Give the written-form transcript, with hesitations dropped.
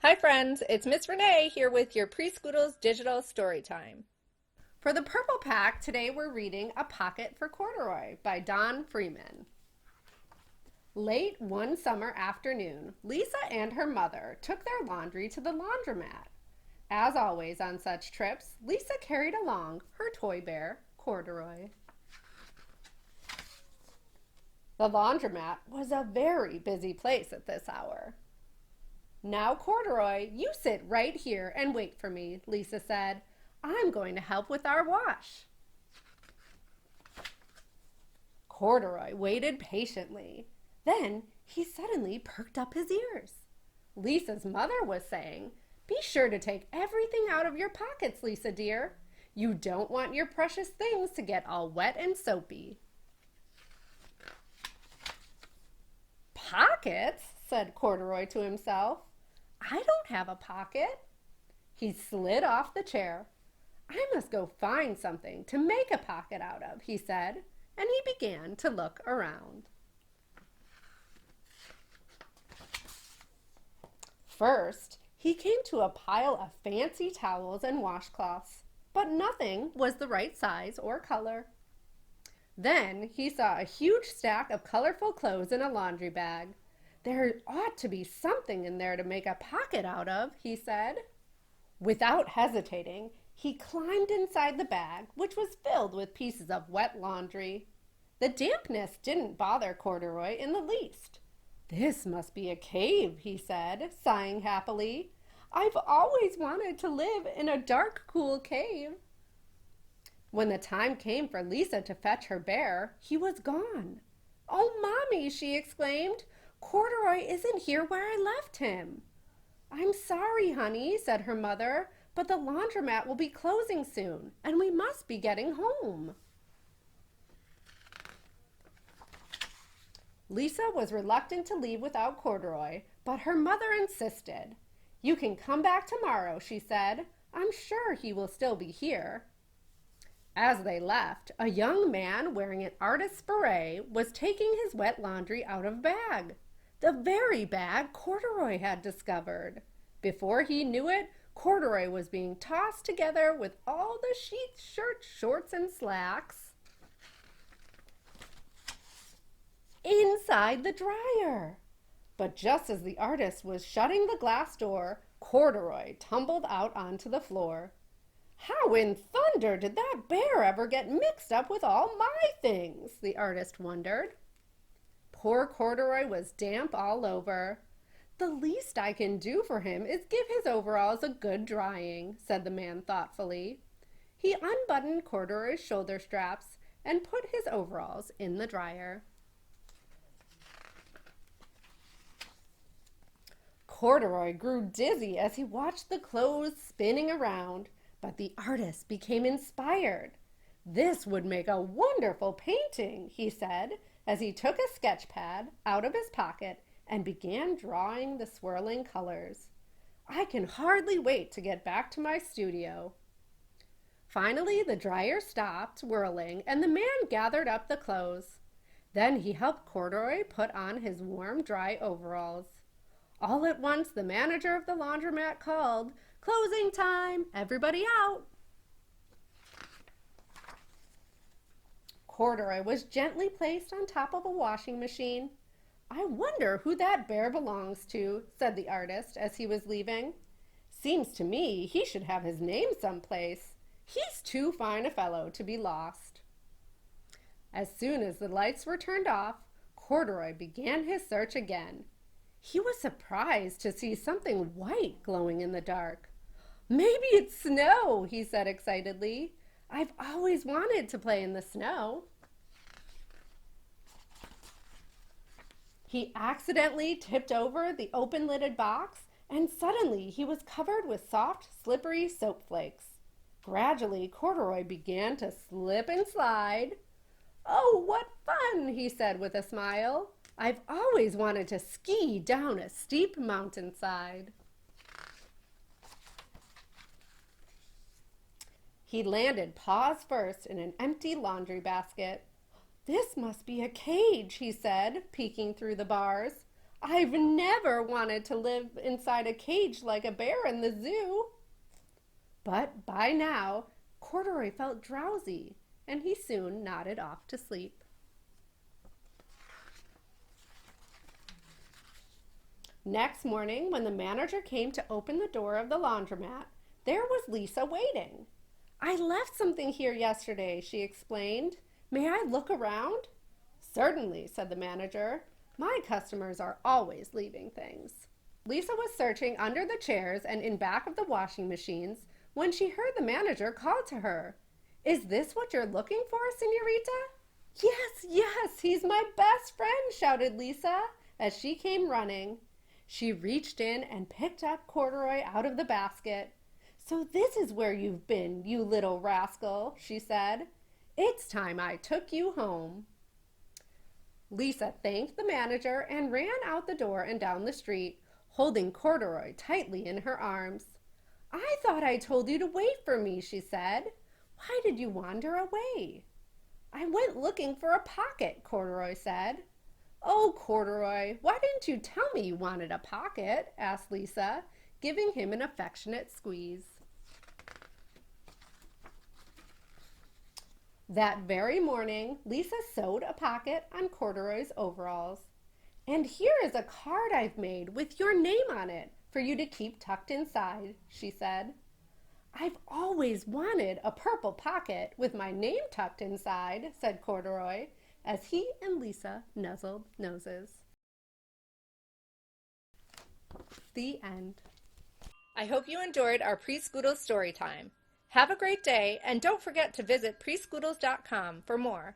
Hi friends, it's Miss Renee here with your Preschoodles digital story time. For the purple pack, today we're reading A Pocket for Corduroy by Don Freeman. Late one summer afternoon, Lisa and her mother took their laundry to the laundromat. As always on such trips, Lisa carried along her toy bear, Corduroy. The laundromat was a very busy place at this hour. "Now, Corduroy, you sit right here and wait for me," Lisa said. "I'm going to help with our wash." Corduroy waited patiently. Then he suddenly perked up his ears. Lisa's mother was saying, "Be sure to take everything out of your pockets, Lisa dear. You don't want your precious things to get all wet and soapy." "Pockets?" said Corduroy to himself. "I don't have a pocket." He slid off the chair. "I must go find something to make a pocket out of," he said, and he began to look around. First, he came to a pile of fancy towels and washcloths, but nothing was the right size or color. Then he saw a huge stack of colorful clothes in a laundry bag. "There ought to be something in there to make a pocket out of," he said. Without hesitating, he climbed inside the bag, which was filled with pieces of wet laundry. The dampness didn't bother Corduroy in the least. "This must be a cave," he said, sighing happily. "I've always wanted to live in a dark, cool cave." When the time came for Lisa to fetch her bear, he was gone. "Oh, Mommy," she exclaimed, "Corduroy isn't here where I left him." "I'm sorry, honey," said her mother, "but the laundromat will be closing soon, and we must be getting home." Lisa was reluctant to leave without Corduroy, but her mother insisted. "You can come back tomorrow," she said. "I'm sure he will still be here." As they left, a young man wearing an artist's beret was taking his wet laundry out of a bag. The very bag Corduroy had discovered. Before he knew it, Corduroy was being tossed together with all the sheets, shirts, shorts, and slacks inside the dryer. But just as the artist was shutting the glass door, Corduroy tumbled out onto the floor. "How in thunder did that bear ever get mixed up with all my things?" the artist wondered. Poor Corduroy was damp all over. "The least I can do for him is give his overalls a good drying," said the man thoughtfully. He unbuttoned Corduroy's shoulder straps and put his overalls in the dryer. Corduroy grew dizzy as he watched the clothes spinning around, but the artist became inspired. "This would make a wonderful painting," he said, as he took a sketch pad out of his pocket and began drawing the swirling colors. "I can hardly wait to get back to my studio." Finally, the dryer stopped whirling and the man gathered up the clothes. Then he helped Corduroy put on his warm, dry overalls. All at once, the manager of the laundromat called, "Closing time! Everybody out!" Corduroy was gently placed on top of a washing machine. "I wonder who that bear belongs to," said the artist as he was leaving. "Seems to me he should have his name someplace. He's too fine a fellow to be lost." As soon as the lights were turned off, Corduroy began his search again. He was surprised to see something white glowing in the dark. "Maybe it's snow," he said excitedly. "I've always wanted to play in the snow." He accidentally tipped over the open-lidded box, and suddenly he was covered with soft, slippery soap flakes. Gradually, Corduroy began to slip and slide. "Oh, what fun," he said with a smile. "I've always wanted to ski down a steep mountainside." He landed paws first in an empty laundry basket. "This must be a cage," he said, peeking through the bars. I've never wanted to live inside a cage like a bear in the zoo. But by now, Corduroy felt drowsy, and he soon nodded off to sleep. Next morning, when the manager came to open the door of the laundromat, there was Lisa waiting. I left something here yesterday, she explained. May I look around? Certainly, said the manager. My customers are always leaving things. Lisa was searching under the chairs and in back of the washing machines when she heard the manager call to her. Is this what you're looking for, senorita? Yes, yes, he's my best friend, shouted Lisa as she came running. She reached in and picked up Corduroy out of the basket. So this is where you've been, you little rascal, she said. It's time I took you home. Lisa thanked the manager and ran out the door and down the street, holding Corduroy tightly in her arms. I thought I told you to wait for me, she said. Why did you wander away? I went looking for a pocket, Corduroy said. Oh, Corduroy, why didn't you tell me you wanted a pocket? Asked Lisa, giving him an affectionate squeeze. That very morning, Lisa sewed a pocket on Corduroy's overalls. And here is a card I've made with your name on it for you to keep tucked inside, she said. I've always wanted a purple pocket with my name tucked inside, said Corduroy, as he and Lisa nuzzled noses. The end. I hope you enjoyed our Preschoodles story time. Have a great day, and don't forget to visit preschoodles.com for more.